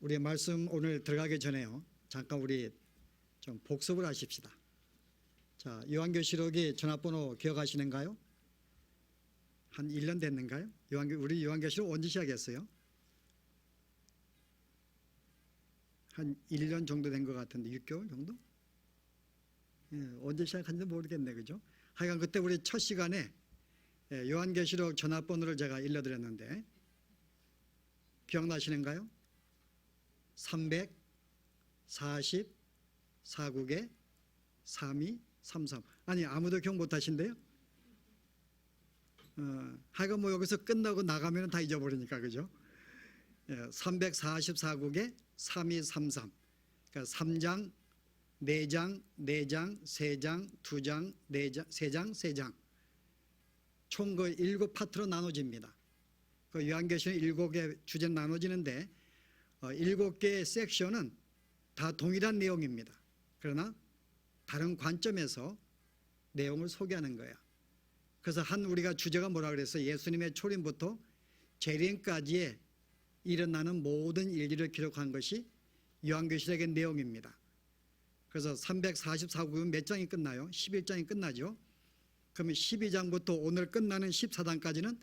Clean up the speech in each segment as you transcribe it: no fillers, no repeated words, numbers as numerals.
우리 말씀 오늘 들어가기 전에요. 잠깐 우리 좀 복습을 하십시다. 자, 요한계시록이 전화번호 기억하시는가요? 한 1년 됐는가요? 우리 요한계시록 언제 시작했어요? 한 1년 정도 된 것 같은데 6개월 정도? 언제 시작한지 모르겠네, 그죠? 하여간 그때 우리 첫 시간에 요한계시록 전화번호를 제가 일러드렸는데 기억나시는가요? 344국에 3233. 아니, 아무도 기억 못하신대요? 하여간 뭐 여기서 끝나고 나가면 다 잊어버리니까, 그죠? 344국에 3233. 그러니까 3장, 4장, 4장, 3장, 2장, 4장, 3장, 3장. 총 그 7파트로 나눠집니다. 그 요한계시록 7개 주제로 나눠지는데 7개의 섹션은 다 동일한 내용입니다. 그러나 다른 관점에서 내용을 소개하는 거야. 그래서 우리가 주제가 뭐라 그랬어요? 예수님의 초림부터 재림까지의 일어나는 모든 일들을 기록한 것이 요한계시록의 내용입니다. 그래서 344국은 몇 장이 끝나요? 11장이 끝나죠. 그러면 12장부터 오늘 끝나는 14장까지는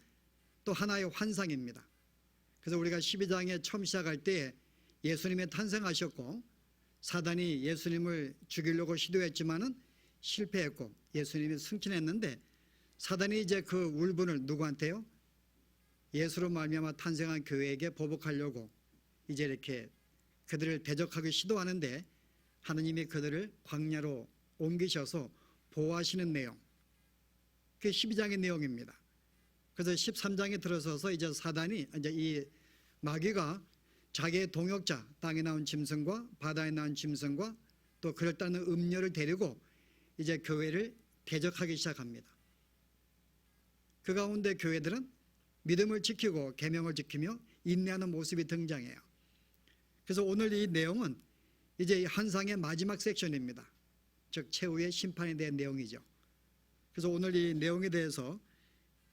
또 하나의 환상입니다. 그래서 우리가 12장에 처음 시작할 때 예수님이 탄생하셨고 사단이 예수님을 죽이려고 시도했지만은 실패했고 예수님이 승천했는데 사단이 이제 그 울분을 누구한테요? 예수로 말미암아 탄생한 교회에게 보복하려고 이제 이렇게 그들을 대적하기 시도하는데 하느님이 그들을 광야로 옮기셔서 보호하시는 내용, 그게 12장의 내용입니다. 그래서 13장에 들어서서 이제 사단이 이제 이 마귀가 자기의 동역자, 땅에 나온 짐승과 바다에 나온 짐승과 또 그를 따르는 음녀를 데리고 이제 교회를 대적하기 시작합니다. 그 가운데 교회들은 믿음을 지키고 계명을 지키며 인내하는 모습이 등장해요. 그래서 오늘 이 내용은 이제 이 환상의 마지막 섹션입니다. 즉 최후의 심판에 대한 내용이죠. 그래서 오늘 이 내용에 대해서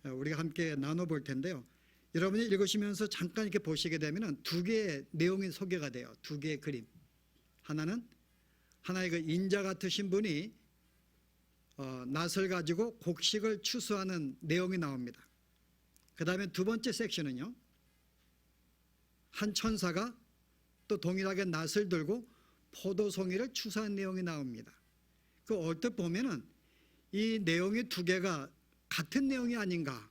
우리가 함께 나눠볼 텐데요. 여러분이 읽으시면서 잠깐 이렇게 보시게 되면 두 개의 내용이 소개가 돼요. 두 개의 그림. 하나는 하나의 그 인자 같으신 분이 낫을 가지고 곡식을 추수하는 내용이 나옵니다. 그 다음에 두 번째 섹션은요, 한 천사가 또 동일하게 낫을 들고 포도송이를 추수하는 내용이 나옵니다. 그 얼핏 보면은 이 내용이 두 개가 같은 내용이 아닌가,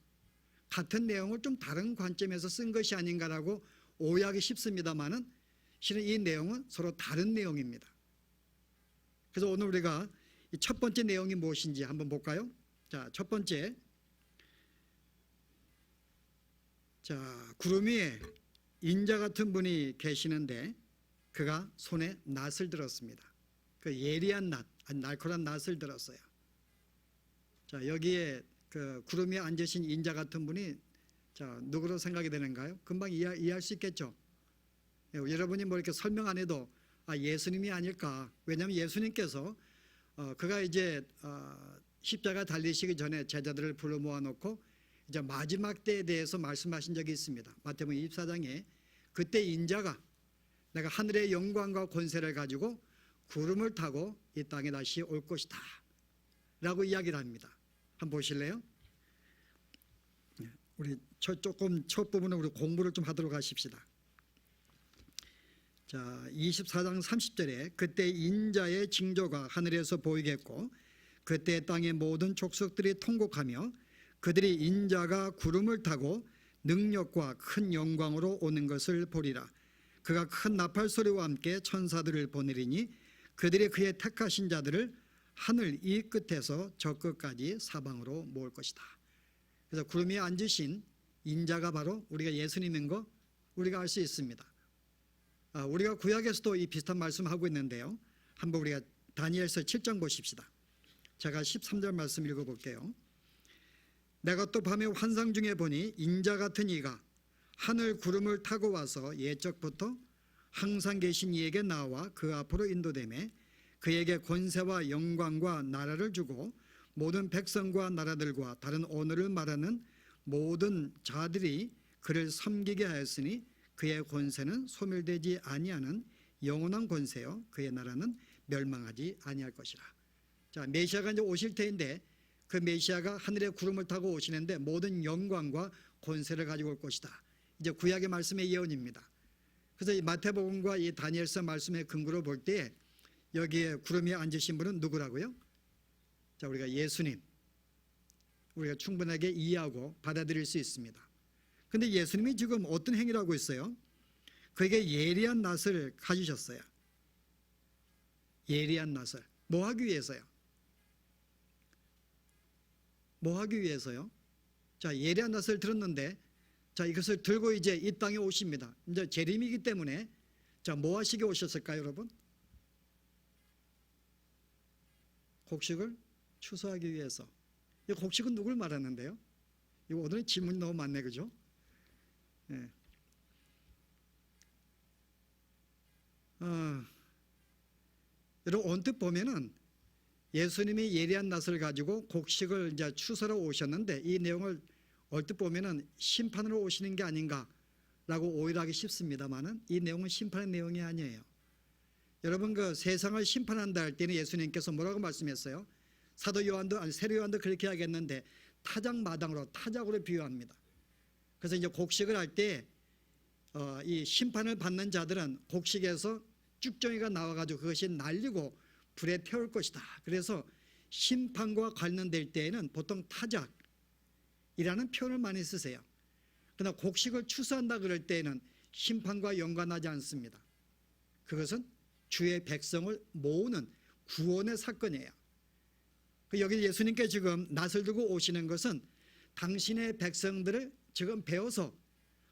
같은 내용을 좀 다른 관점에서 쓴 것이 아닌가라고 오해하기 쉽습니다만은 실은 이 내용은 서로 다른 내용입니다. 그래서 오늘 우리가 이 첫 번째 내용이 무엇인지 한번 볼까요? 자, 첫 번째, 자, 구름 위에 인자 같은 분이 계시는데 그가 손에 낫을 들었습니다. 그 예리한 낫, 날카로운 낫을 들었어요. 자, 여기에 그 구름 위에 앉으신 인자 같은 분이 자, 누구로 생각이 되는가요? 금방 이해할 수 있겠죠? 여러분이 뭐 이렇게 설명 안 해도 예수님이 아닐까. 왜냐하면 예수님께서 그가 이제 십자가 달리시기 전에 제자들을 불러 모아놓고 이제 마지막 때에 대해서 말씀하신 적이 있습니다. 마태복음 24장에 그때 인자가 내가 하늘의 영광과 권세를 가지고 구름을 타고 이 땅에 다시 올 것이다 라고 이야기를 합니다. 한번 보실래요? 우리 조금 첫 부분은 우리 공부를 좀 하도록 하십시다. 자, 24장 30절에 그때 인자의 징조가 하늘에서 보이겠고 그때 땅의 모든 족속들이 통곡하며 그들이 인자가 구름을 타고 능력과 큰 영광으로 오는 것을 보리라. 그가 큰 나팔 소리와 함께 천사들을 보내리니 그들이 그의 택하신 자들을 하늘 이 끝에서 저 끝까지 사방으로 모을 것이다. 그래서 구름 위에 앉으신 인자가 바로 우리가 예수님인 거 우리가 알 수 있습니다. 우리가 구약에서도 이 비슷한 말씀하고 있는데요. 한번 우리가 다니엘서 7장 보십시다. 제가 13절 말씀 읽어볼게요. 내가 또 밤에 환상 중에 보니 인자 같은 이가 하늘 구름을 타고 와서 옛적부터 항상 계신 이에게 나와 그 앞으로 인도되매 그에게 권세와 영광과 나라를 주고 모든 백성과 나라들과 다른 언어를 말하는 모든 자들이 그를 섬기게 하였으니 그의 권세는 소멸되지 아니하는 영원한 권세요 그의 나라는 멸망하지 아니할 것이라. 자, 메시아가 이제 오실 때인데 그 메시아가 하늘의 구름을 타고 오시는데 모든 영광과 권세를 가지고 올 것이다. 이제 구약의 말씀의 예언입니다. 그래서 이 마태복음과 이 다니엘서 말씀의 근거로 볼 때 여기에 구름에 앉으신 분은 누구라고요? 자, 우리가 예수님, 우리가 충분하게 이해하고 받아들일 수 있습니다. 그런데 예수님이 지금 어떤 행위를 하고 있어요? 그에게 예리한 낫을 가지셨어요. 예리한 낫을 뭐 하기 위해서요? 뭐 하기 위해서요? 자, 예리한 낫을 들었는데, 자, 이것을 들고 이제 이 땅에 오십니다. 이제 재림이기 때문에, 자, 뭐 하시게 오셨을까요, 여러분? 곡식을 추수하기 위해서. 이 곡식은 누굴 말하는데요? 이거 오늘 질문이 너무 많네, 그죠? 예. 여러분 언뜻 보면은 예수님이 예리한 낫을 가지고 곡식을 이제 추수하러 오셨는데 이 내용을 얼뜻 보면은 심판으로 오시는 게 아닌가라고 오해하기 쉽습니다만은 이 내용은 심판의 내용이 아니에요. 여러분 그 세상을 심판한다 할 때는 예수님께서 뭐라고 말씀했어요? 사도 요한도 아니 세례 요한도 그렇게 하겠는데 타작마당으로 타작으로 비유합니다. 그래서 이제 곡식을 할 때 이 심판을 받는 자들은 곡식에서 쭉정이가 나와가지고 그것이 날리고 불에 태울 것이다. 그래서 심판과 관련될 때에는 보통 타작이라는 표현을 많이 쓰세요. 그러나 곡식을 추수한다 그럴 때에는 심판과 연관하지 않습니다. 그것은 주의 백성을 모으는 구원의 사건이에요. 여기 예수님께 지금 낫을 들고 오시는 것은 당신의 백성들을 지금 배워서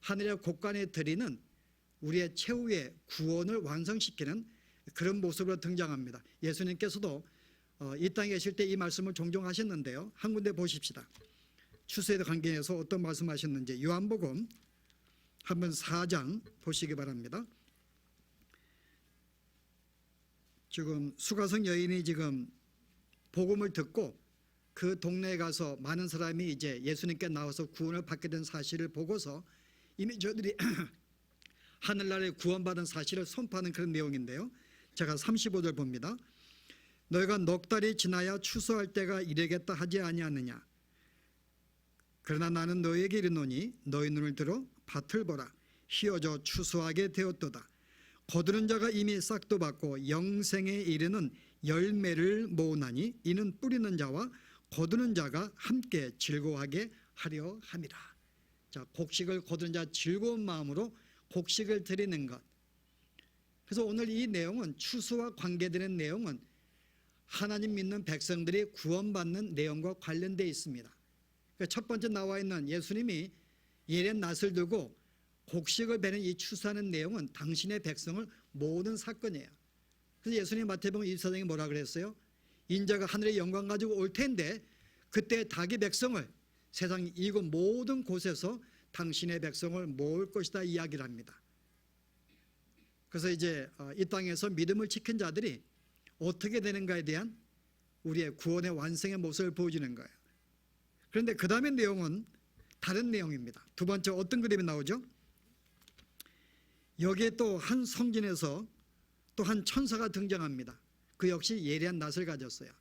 하늘의 곳간에 드리는 우리의 최후의 구원을 완성시키는 그런 모습으로 등장합니다. 예수님께서도 이 땅에 계실 때 이 말씀을 종종 하셨는데요. 한 군데 보십시다. 추수에 관계해서 어떤 말씀하셨는지 요한복음 한번 4장 보시기 바랍니다. 지금 수가성 여인이 지금 복음을 듣고 그 동네에 가서 많은 사람이 이제 예수님께 나와서 구원을 받게 된 사실을 보고서 이미 저들이 하늘나라에 구원받은 사실을 선포하는 그런 내용인데요. 제가 35절 봅니다. 너희가 넉 달이 지나야 추수할 때가 이르겠다 하지 아니하느냐. 그러나 나는 너희에게 이르노니 너희 눈을 들어 밭을 보라. 휘어져 추수하게 되었도다. 거두는 자가 이미 싹도 받고 영생에 이르는 열매를 모으나니 이는 뿌리는 자와 거두는 자가 함께 즐거워하게 하려 함이라. 자, 곡식을 거두는 자 즐거운 마음으로 곡식을 드리는 것. 그래서 오늘 이 내용은 추수와 관계되는 내용은 하나님 믿는 백성들이 구원받는 내용과 관련되어 있습니다. 첫 번째 나와 있는 예수님이 예리한 낫을 들고 곡식을 베는 이 추수하는 내용은 당신의 백성을 모으는 사건이에요. 그래서 예수님 마태복음 24장에 뭐라 그랬어요? 인자가 하늘의 영광 가지고 올 텐데 그때 닭의 백성을 세상 이곳 모든 곳에서 당신의 백성을 모을 것이다 이야기를 합니다. 그래서 이제 이 땅에서 믿음을 지킨 자들이 어떻게 되는가에 대한 우리의 구원의 완성의 모습을 보여주는 거예요. 그런데 그 다음의 내용은 다른 내용입니다. 두 번째 어떤 그림이 나오죠? 여기에 또 한 성전에서 또 한 천사가 등장합니다. 그 역시 예리한 낫을 가졌어요.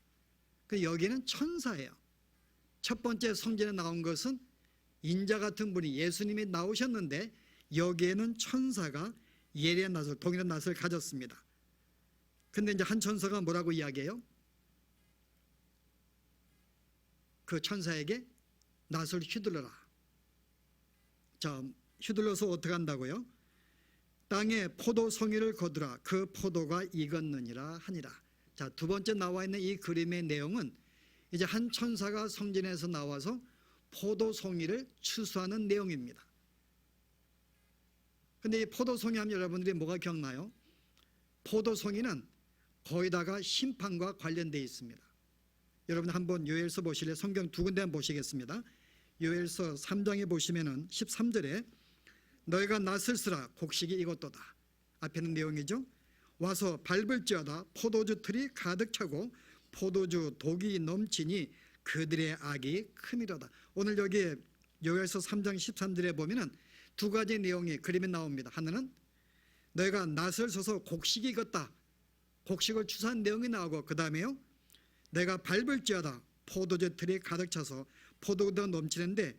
그 여기는 천사예요. 첫 번째 성전에 나온 것은 인자 같은 분이 예수님이 나오셨는데 여기에는 천사가 예리한 낫을 동일한 낫을 가졌습니다. 근데 이제 한 천사가 뭐라고 이야기해요? 그 천사에게 낫을 휘둘러라. 자, 휘둘러서 어떻게 한다고요? 땅에 포도 송이를 거두라. 그 포도가 익었느니라 하니라. 자, 두 번째 나와 있는 이 그림의 내용은 이제 한 천사가 성전에서 나와서 포도 송이를 추수하는 내용입니다. 근데 이 포도 송이 하면 여러분들이 뭐가 기억나요? 포도 송이는 거의다가 심판과 관련되어 있습니다. 여러분 한번 요엘서 보실래요? 성경 두 군데 한번 보시겠습니다. 요엘서 3장에 보시면은 13절에 너희가 낫을 쓰라 곡식이 익었도다. 앞에는 내용이죠. 와서 밟을지어다 포도주 틀이 가득 차고 포도주 독이 넘치니 그들의 악이 크미로다. 오늘 여기에 요엘서 3장 13절에 보면은 두 가지 내용이 그림에 나옵니다. 하나는 너희가 낫을 서서 곡식이 익었다, 곡식을 추수한 내용이 나오고, 그 다음에요 내가 밟을지어다 포도주 틀이 가득 차서 포도가 넘치는데,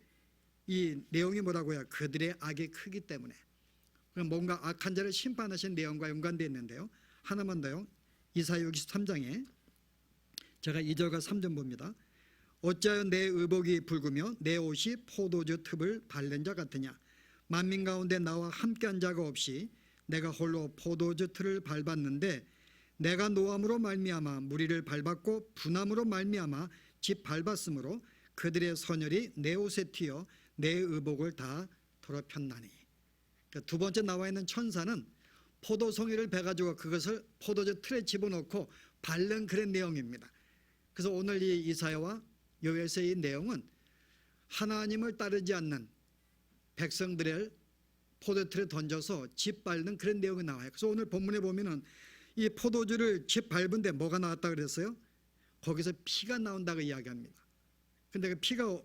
이 내용이 뭐라고요? 그들의 악이 크기 때문에. 뭔가 악한 자를 심판하신 내용과 연관되어 있는데요. 하나만 더요. 이사야 63장에 제가 2절과 3절 봅니다. 어찌하여 내 의복이 붉으며 내 옷이 포도주 즙을 바른 자 같으냐. 만민 가운데 나와 함께한 자가 없이 내가 홀로 포도주 틀을 밟았는데, 내가 노함으로 말미암아 무리를 밟았고 분함으로 말미암아 집 밟았으므로 그들의 선열이 내 옷에 튀어 내 의복을 다 더럽혔나니. 두 번째 나와 있는 천사는 포도송이를 베가지고 그것을 포도주 틀에 집어넣고 바른 그런 내용입니다. 그래서 오늘 이 이사야와 요엘서의 이 내용은 하나님을 따르지 않는 백성들을 포도틀에 던져서 집 밟는 그런 내용이 나와요. 그래서 오늘 본문에 보면은 이 포도주를 집 밟은데 뭐가 나왔다 그랬어요? 거기서 피가 나온다고 이야기합니다. 근데 그 피가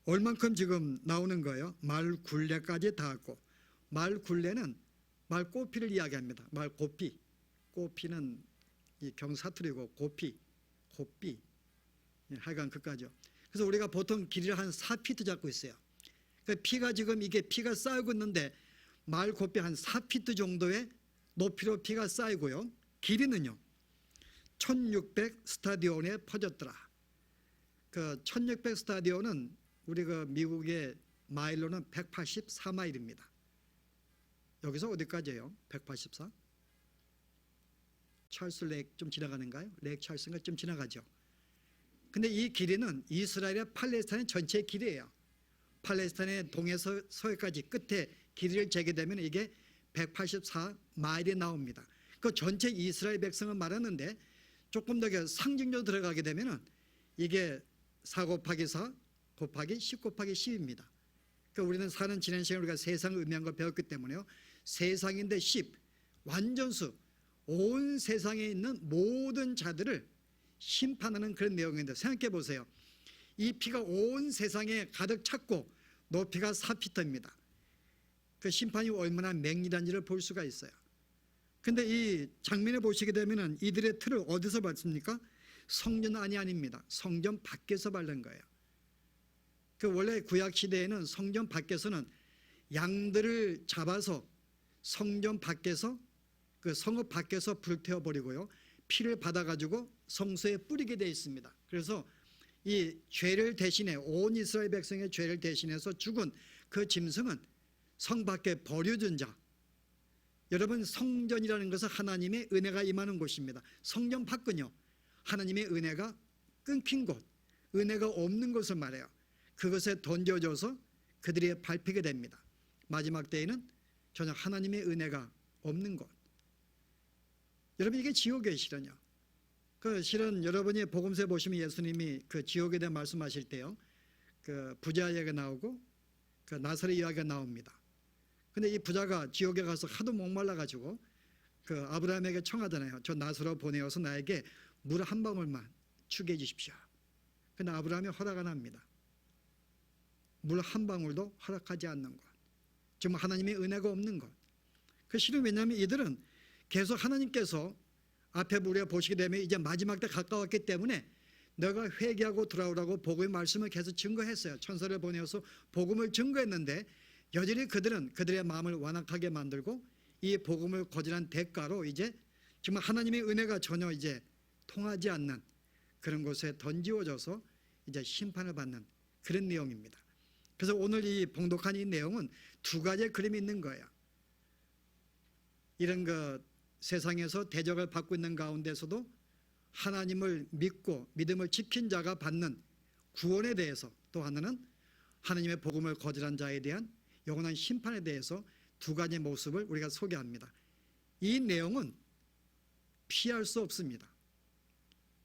얼만큼 지금 나오는 거예요? 말 굴레까지 닿았고, 말 굴레는 말 꼬피를 이야기합니다. 말 고피, 꼬피는 이 경사투리고 고피, 고삐, 하여간 그까지요. 그래서 우리가 보통 길이를 한 4피트 잡고 있어요. 그러니까 피가 지금 이게 피가 쌓이고 있는데 말 고삐 한 4피트 정도의 높이로 피가 쌓이고요. 길이는요 1600 스타디온에 퍼졌더라. 그 1600 스타디온은 우리 그 미국의 마일로는 184마일입니다. 여기서 어디까지예요? 184? 찰스 렉 좀 지나가는가요? 렉 찰스가 좀 지나가죠. 근데 이 길이는 이스라엘의 팔레스타인 전체의 길이에요. 팔레스타인의 동에서 서해까지 끝에 길이를 재게 되면 이게 184마일이 나옵니다. 그 전체 이스라엘 백성을 말하는데 조금 더 상징적으로 들어가게 되면 이게 4 곱하기 4 곱하기 10 곱하기 10입니다. 그러니까 우리는 사는 지난 시간에 우리가 세상을 의미한 걸 배웠기 때문에요. 세상인데 10, 완전수, 온 세상에 있는 모든 자들을 심판하는 그런 내용인데, 생각해 보세요. 이 피가 온 세상에 가득 찼고 높이가 4피터입니다. 그 심판이 얼마나 맹렬한지를 볼 수가 있어요. 근데 이 장면을 보시게 되면 이들의 틀을 어디서 밟습니까? 성전 안이 아닙니다. 성전 밖에서 밟는 거예요. 그 원래 구약 시대에는 성전 밖에서는 양들을 잡아서 성전 밖에서 그 성읍 밖에서 불태워 버리고요, 피를 받아가지고 성소에 뿌리게 되어 있습니다. 그래서 이 죄를 대신해, 온 이스라엘 백성의 죄를 대신해서 죽은 그 짐승은 성 밖에 버려진 자. 여러분, 성전이라는 것은 하나님의 은혜가 임하는 곳입니다. 성전 밖은요 하나님의 은혜가 끊긴 곳, 은혜가 없는 것을 말해요. 그것에 던져져서 그들이 밟히게 됩니다. 마지막 때에는 전혀 하나님의 은혜가 없는 곳. 여러분, 이게 지옥의 실현이요. 그 실은 여러분이 복음서에 보시면 예수님이 그 지옥에 대해 말씀하실 때요, 그 부자 이야기가 나오고 그 나사렛 이야기가 나옵니다. 근데 이 부자가 지옥에 가서 하도 목말라 가지고 그 아브라함에게 청하잖아요. 저 나사로 보내어서 나에게 물 한 방울만 주게 해 주십시오. 근데 아브라함이 허락 안 합니다. 물 한 방울도 허락하지 않는 것. 정말 하나님의 은혜가 없는 것. 그 실은 왜냐하면 이들은 계속 하나님께서 앞에 우리가 보시게 되면 이제 마지막 때 가까웠기 때문에 너가 회개하고 돌아오라고 복음의 말씀을 계속 증거했어요. 천사를 보내어서 복음을 증거했는데 여전히 그들은 그들의 마음을 완악하게 만들고 이 복음을 거절한 대가로 이제 정말 하나님의 은혜가 전혀 이제 통하지 않는 그런 곳에 던지워져서 이제 심판을 받는 그런 내용입니다. 그래서 오늘 이 봉독한 이 내용은 두 가지의 그림이 있는 거예요. 이런 그 세상에서 대적을 받고 있는 가운데서도 하나님을 믿고 믿음을 지킨 자가 받는 구원에 대해서, 또 하나는 하나님의 복음을 거절한 자에 대한 영원한 심판에 대해서 두 가지의 모습을 우리가 소개합니다. 이 내용은 피할 수 없습니다.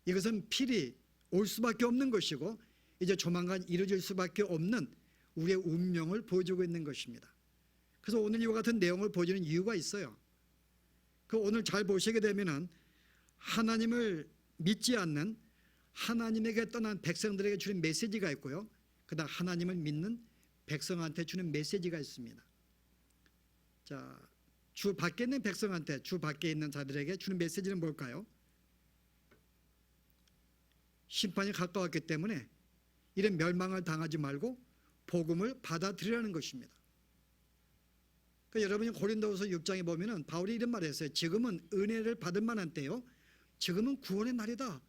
이것은 필히 올 수밖에 없는 것이고 이제 조만간 이루어질 수밖에 없는 우리의 운명을 보여주고 있는 것입니다. 그래서 오늘 이와 같은 내용을 보여주는 이유가 있어요. 그 오늘 잘 보시게 되면은 하나님을 믿지 않는, 하나님에게 떠난 백성들에게 주는 메시지가 있고요, 그다음 하나님을 믿는 백성한테 주는 메시지가 있습니다. 자, 주 밖에 있는 백성한테, 주 밖에 있는 자들에게 주는 메시지는 뭘까요? 심판이 가까웠기 때문에 이런 멸망을 당하지 말고 복음을 받아들이라는 것입니다. 그러니까 여러분이 고린도후서 6장에 보면은 바울이 이런 말을 했어요. 지금은 은혜를 받을 만한 때요, 지금은 구원의 날이다.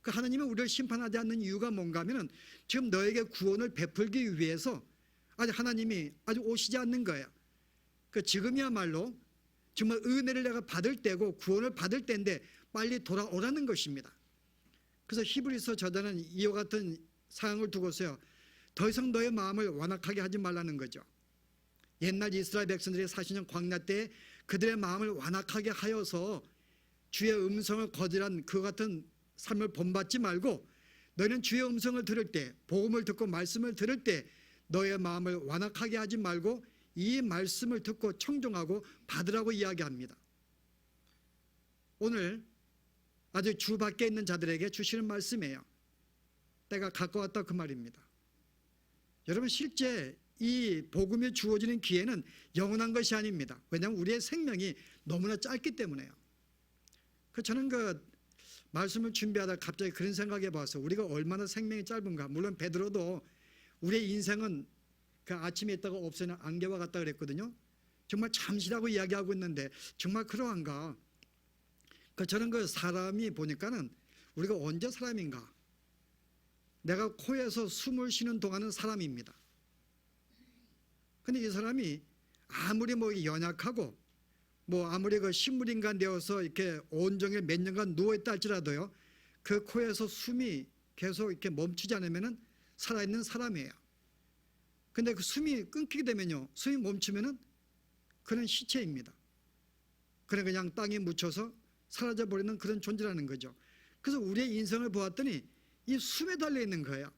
그 하나님은 우리를 심판하지 않는 이유가 뭔가 하면은 지금 너에게 구원을 베풀기 위해서 아직 하나님이 아직 오시지 않는 거예요. 그 지금이야말로 정말 은혜를 내가 받을 때고 구원을 받을 때인데 빨리 돌아오라는 것입니다. 그래서 히브리서 저자는 이와 같은 사항을 두고서요, 더 이상 너의 마음을 완악하게 하지 말라는 거죠. 옛날 이스라엘 백성들이 40년 광야 때 그들의 마음을 완악하게 하여서 주의 음성을 거절한 그 같은 삶을 본받지 말고, 너희는 주의 음성을 들을 때, 복음을 듣고 말씀을 들을 때 너의 마음을 완악하게 하지 말고 이 말씀을 듣고 청종하고 받으라고 이야기합니다. 오늘 아직 주 밖에 있는 자들에게 주시는 말씀이에요. 때가 가까웠다 그 말입니다. 여러분, 실제 이 복음이 주어지는 기회는 영원한 것이 아닙니다. 왜냐하면 우리의 생명이 너무나 짧기 때문에요. 저는 그 말씀을 준비하다 갑자기 그런 생각해 봐서 우리가 얼마나 생명이 짧은가. 물론 베드로도 우리의 인생은 그 아침에 있다가 없어지는 안개와 같다 그랬거든요. 정말 잠시라고 이야기하고 있는데 정말 그러한가. 저는 그 사람이 보니까는 우리가 언제 사람인가. 내가 코에서 숨을 쉬는 동안은 사람입니다. 근데 이 사람이 아무리 연약하고 아무리 그 식물인간 되어서 이렇게 온종일 몇 년간 누워있다 할지라도요, 그 코에서 숨이 계속 이렇게 멈추지 않으면은 살아있는 사람이에요. 근데 그 숨이 끊기게 되면요, 숨이 멈추면은 그는 시체입니다. 그냥 땅에 묻혀서 사라져버리는 그런 존재라는 거죠. 그래서 우리의 인생을 보았더니 이 숨에 달려있는 거예요.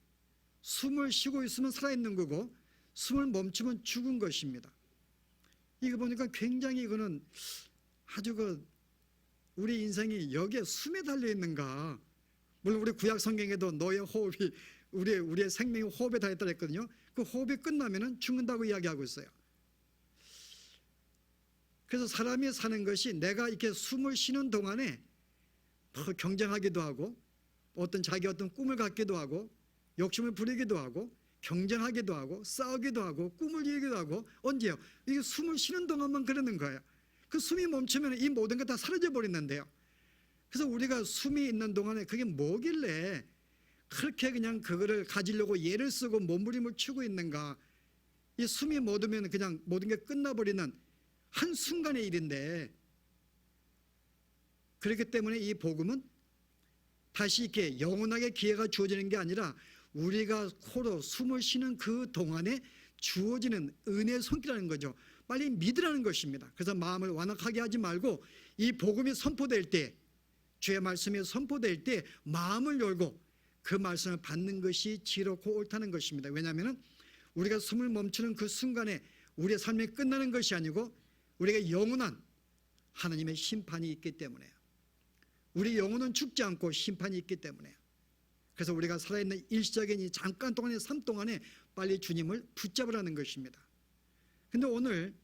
숨을 쉬고 있으면 살아있는 거고 숨을 멈추면 죽은 것입니다. 이거 보니까 굉장히 이거는 아주 우리 인생이 여기에 숨에 달려있는가. 물론 우리 구약 성경에도 너의 호흡이 우리의 생명이 호흡에 달렸다 했거든요. 그 호흡이 끝나면은 죽는다고 이야기하고 있어요. 그래서 사람이 사는 것이 내가 이렇게 숨을 쉬는 동안에 경쟁하기도 하고 자기 어떤 꿈을 갖기도 하고 욕심을 부리기도 하고 경쟁하기도 하고 싸우기도 하고 꿈을 이루기도 하고, 언제요? 이게 숨을 쉬는 동안만 그러는 거예요. 그 숨이 멈추면 이 모든 게 다 사라져 버리는데요. 그래서 우리가 숨이 있는 동안에 그게 뭐길래 그렇게 그냥 그거를 가지려고 예를 쓰고 몸부림을 치고 있는가. 이 숨이 멎으면 그냥 모든 게 끝나버리는 한순간의 일인데, 그렇기 때문에 이 복음은 다시 이렇게 영원하게 기회가 주어지는 게 아니라 우리가 코로 숨을 쉬는 그 동안에 주어지는 은혜의 손길이라는 거죠. 빨리 믿으라는 것입니다. 그래서 마음을 완악하게 하지 말고 이 복음이 선포될 때, 주의 말씀이 선포될 때 마음을 열고 그 말씀을 받는 것이 지혜롭고 옳다는 것입니다. 왜냐하면 우리가 숨을 멈추는 그 순간에 우리의 삶이 끝나는 것이 아니고 우리가 영원한 하나님의 심판이 있기 때문에요. 우리 영혼은 죽지 않고 심판이 있기 때문에요. 그래서 우리가 살아있는 일시적인 이 잠깐 동안의 삶 동안에 빨리 주님을 붙잡으라는 것입니다. 그런데 오늘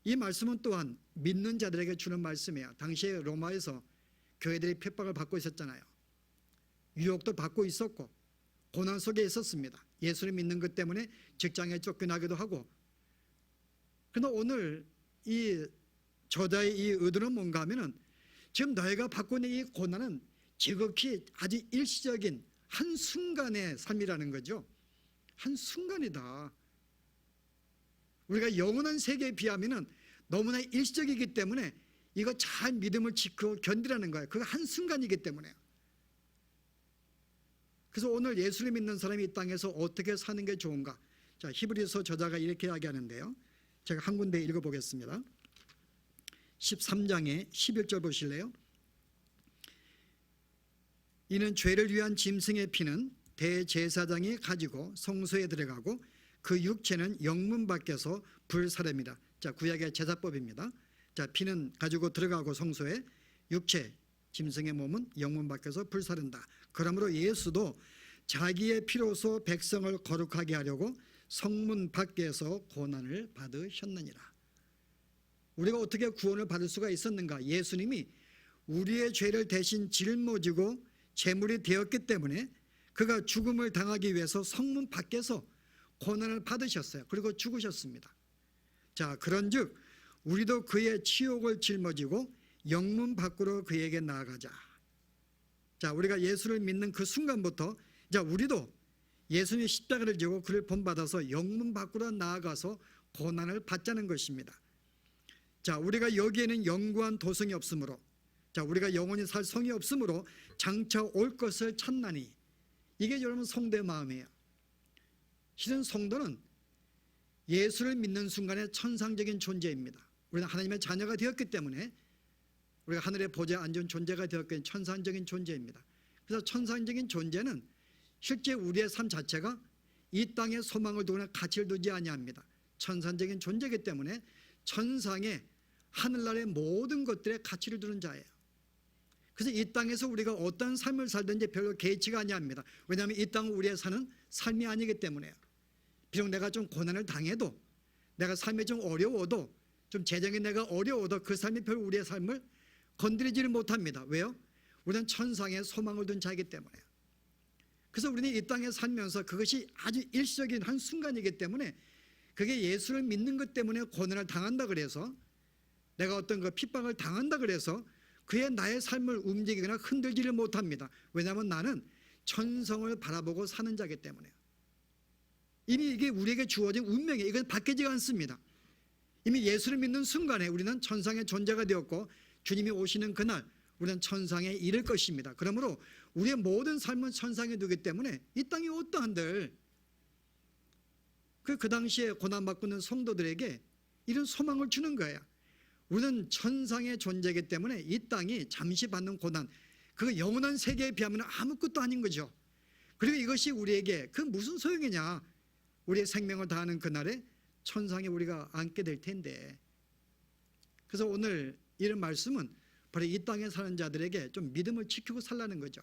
이 말씀은 또한 믿는 자들에게 주는 말씀이에요. 당시에 로마에서 교회들이 핍박을 받고 있었잖아요. 유혹도 받고 있었고 고난 속에 있었습니다. 예수를 믿는 것 때문에 직장에 쫓겨나기도 하고. 그런데 오늘 이 저자의 이 의도는 뭔가 하면은 지금 너희가 받고 있는 이 고난은 지극히 아주 일시적인 한순간의 삶이라는 거죠. 한순간이다. 우리가 영원한 세계에 비하면 너무나 일시적이기 때문에 이거 잘 믿음을 지키고 견디라는 거예요. 그거 한순간이기 때문에요. 그래서 오늘 예수를 믿는 사람이 이 땅에서 어떻게 사는 게 좋은가. 자, 히브리서 저자가 이렇게 이야기하는데요. 제가 한 군데 읽어보겠습니다. 13장의 11절 보실래요? 이는 죄를 위한 짐승의 피는 대제사장이 가지고 성소에 들어가고 그 육체는 영문 밖에서 불사릅니다. 자, 구약의 제사법입니다. 자, 피는 가지고 들어가고 성소에, 육체 짐승의 몸은 영문 밖에서 불사른다. 그러므로 예수도 자기의 피로서 백성을 거룩하게 하려고 성문 밖에서 고난을 받으셨느니라. 우리가 어떻게 구원을 받을 수가 있었는가? 예수님이 우리의 죄를 대신 짊어지고 제물이 되었기 때문에 그가 죽음을 당하기 위해서 성문 밖에서 고난을 받으셨어요. 그리고 죽으셨습니다. 자, 그런즉 우리도 그의 치욕을 짊어지고 영문 밖으로 그에게 나아가자. 자, 우리가 예수를 믿는 그 순간부터 자, 우리도 예수님의 십자가를 지고 그를 본받아서 영문 밖으로 나아가서 고난을 받자는 것입니다. 자, 우리가 여기에는 영구한 도성이 없으므로, 자, 우리가 영원히 살 성이 없으므로 장차 올 것을 찾나니, 이게 여러분 성도의 마음이에요. 실은 성도는 예수를 믿는 순간에 천상적인 존재입니다. 우리는 하나님의 자녀가 되었기 때문에 우리가 하늘의 보좌에 앉은 존재가 되었기 때문에 천상적인 존재입니다. 그래서 천상적인 존재는 실제 우리의 삶 자체가 이 땅에 소망을 두거나 가치를 두지 아니합니다. 천상적인 존재이기 때문에 천상의 하늘나라의 모든 것들에 가치를 두는 자예요. 그래서 이 땅에서 우리가 어떤 삶을 살든지 별로 개의치가 아니합니다. 왜냐하면 이 땅은 우리의 사는 삶이 아니기 때문에요. 비록 내가 좀 고난을 당해도, 내가 삶이 좀 어려워도, 좀 재정이 내가 어려워도 그 삶이 별로 우리의 삶을 건드리지를 못합니다. 왜요? 우리는 천상의 소망을 둔 자이기 때문에요. 그래서 우리는 이 땅에 살면서 그것이 아주 일시적인 한 순간이기 때문에, 그게 예수를 믿는 것 때문에 고난을 당한다 그래서, 내가 어떤 그 핍박을 당한다 그래서 그의 나의 삶을 움직이거나 흔들지를 못합니다. 왜냐하면 나는 천성을 바라보고 사는 자이기 때문에요. 이미 이게 우리에게 주어진 운명이에요. 이건 바뀌지가 않습니다. 이미 예수를 믿는 순간에 우리는 천상의 존재가 되었고, 주님이 오시는 그날 우리는 천상에 이를 것입니다. 그러므로 우리의 모든 삶은 천상에 두기 때문에 이 땅이 어떠한들, 그 당시에 고난받고 있는 성도들에게 이런 소망을 주는 거예요. 우리는 천상의 존재이기 때문에 이 땅이 잠시 받는 고난, 그 영원한 세계에 비하면 아무것도 아닌 거죠. 그리고 이것이 우리에게 그 무슨 소용이냐, 우리의 생명을 다하는 그날에 천상에 우리가 앉게 될 텐데. 그래서 오늘 이런 말씀은 바로 이 땅에 사는 자들에게 좀 믿음을 지키고 살라는 거죠.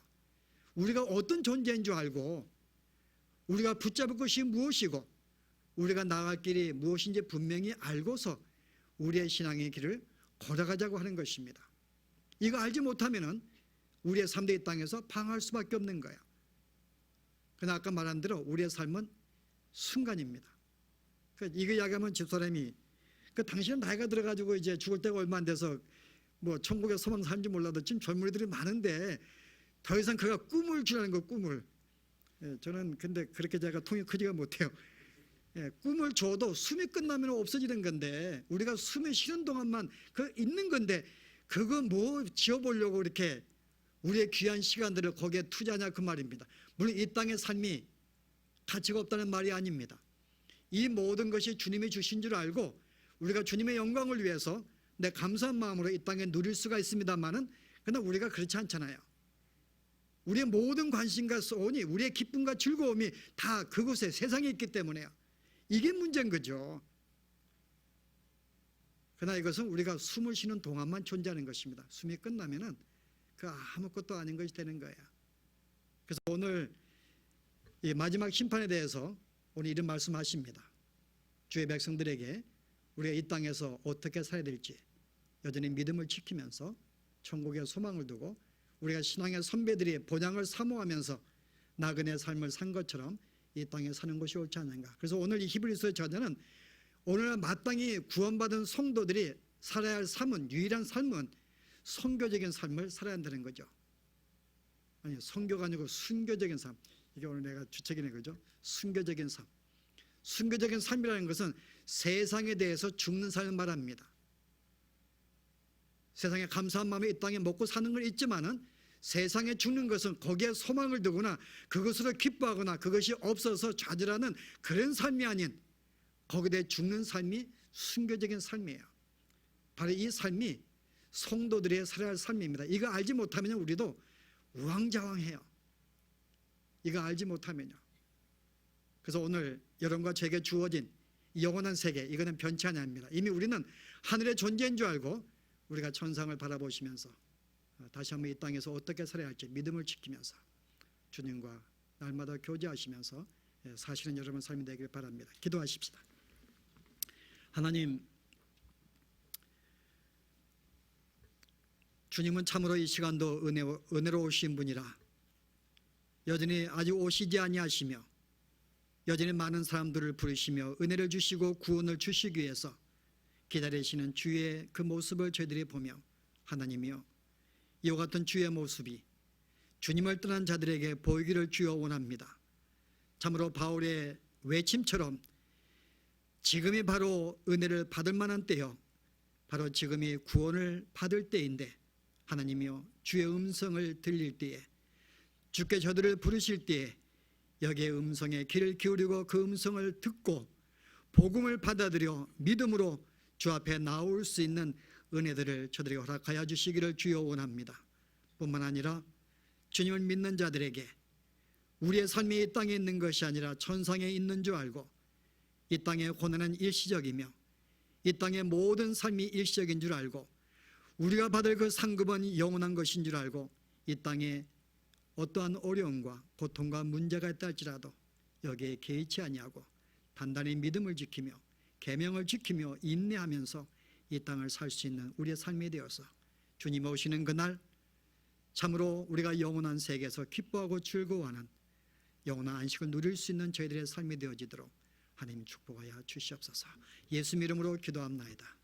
우리가 어떤 존재인 줄 알고, 우리가 붙잡을 것이 무엇이고 우리가 나아갈 길이 무엇인지 분명히 알고서 우리의 신앙의 길을 걸어가자고 하는 것입니다. 이거 알지 못하면은 우리의 삶도 이 땅에서 방황할 수밖에 없는 거예요. 그러나 아까 말한 대로 우리의 삶은 순간입니다. 이거 이야기하면 집사람이, 당신은 나이가 들어가지고 이제 죽을 때가 얼마 안 돼서 뭐 천국에 소망 사는지 몰라도 지금 젊은이들이 많은데 더 이상 그가 꿈을 주라는 거, 꿈을. 저는 근데 그렇게 제가 통이 크지가 못해요. 꿈을 줘도 숨이 끝나면 없어지는 건데, 우리가 숨이 쉬는 동안만 그 있는 건데, 그거 뭐 지어보려고 이렇게 우리의 귀한 시간들을 거기에 투자하냐, 그 말입니다. 물론 이 땅의 삶이 가치가 없다는 말이 아닙니다. 이 모든 것이 주님이 주신 줄 알고 우리가 주님의 영광을 위해서 내 감사한 마음으로 이 땅에 누릴 수가 있습니다만은, 그러나 우리가 그렇지 않잖아요. 우리의 모든 관심과 소원이, 우리의 기쁨과 즐거움이 다 그곳에, 세상에 있기 때문에요. 이게 문제인 거죠. 그러나 이것은 우리가 숨을 쉬는 동안만 존재하는 것입니다. 숨이 끝나면은 그 아무것도 아닌 것이 되는 거예요. 그래서 오늘 이 마지막 심판에 대해서 오늘 이런 말씀하십니다. 주의 백성들에게 우리가 이 땅에서 어떻게 살아야 될지 여전히 믿음을 지키면서 천국의 소망을 두고, 우리가 신앙의 선배들이 본향을 사모하면서 나그네 삶을 산 것처럼 이 땅에 사는 것이 옳지 않은가. 그래서 오늘 이 히브리서의 저자는 오늘 마땅히 구원받은 성도들이 살아야 할 삶은, 유일한 삶은 선교적인 삶을 살아야 한다는 거죠. 아니, 선교가 아니고 순교적인 삶. 이게 오늘 내가 주책이네, 그죠? 순교적인 삶. 순교적인 삶이라는 것은 세상에 대해서 죽는 삶을 말합니다. 세상에 감사한 마음에 이 땅에 먹고 사는 건 있지만은, 세상에 죽는 것은 거기에 소망을 두거나 그것으로 기뻐하거나 그것이 없어서 좌절하는 그런 삶이 아닌, 거기에 대해 죽는 삶이 순교적인 삶이에요. 바로 이 삶이 성도들이 살아야 할 삶입니다. 이거 알지 못하면 우리도 우왕좌왕해요. 이거 알지 못하면요. 그래서 오늘 여러분과 제게 주어진 영원한 세계, 이거는 변치 아니합니다. 이미 우리는 하늘의 존재인 줄 알고 우리가 천상을 바라보시면서 다시 한번 이 땅에서 어떻게 살아야 할지 믿음을 지키면서 주님과 날마다 교제하시면서 사실은 여러분 삶이 되길 바랍니다. 기도하십시다. 하나님, 주님은 참으로 이 시간도 은혜로우신 분이라 여전히 아직 오시지 아니하시며 여전히 많은 사람들을 부르시며 은혜를 주시고 구원을 주시기 위해서 기다리시는 주의 그 모습을 저희들이 보며 하나님이여, 이와 같은 주의 모습이 주님을 떠난 자들에게 보이기를 주여 원합니다. 참으로 바울의 외침처럼 지금이 바로 은혜를 받을 만한 때요, 바로 지금이 구원을 받을 때인데 하나님이여, 주의 음성을 들릴 때에, 주께 저들을 부르실 때에 여기에 음성에 귀를 기울이고 그 음성을 듣고 복음을 받아들여 믿음으로 주 앞에 나올 수 있는 은혜들을 저들에게 허락하여 주시기를 주여 원합니다. 뿐만 아니라 주님을 믿는 자들에게 우리의 삶이 이 땅에 있는 것이 아니라 천상에 있는 줄 알고 이 땅의 고난은 일시적이며 이 땅의 모든 삶이 일시적인 줄 알고 우리가 받을 그 상급은 영원한 것인 줄 알고 이 땅에 어떠한 어려움과 고통과 문제가 있다 할지라도 여기에 개의치 아니하고 단단히 믿음을 지키며 계명을 지키며 인내하면서 이 땅을 살 수 있는 우리의 삶이 되어서 주님 오시는 그날 참으로 우리가 영원한 세계에서 기뻐하고 즐거워하는 영원한 안식을 누릴 수 있는 저희들의 삶이 되어지도록 하나님 축복하여 주시옵소서. 예수 이름으로 기도합나이다.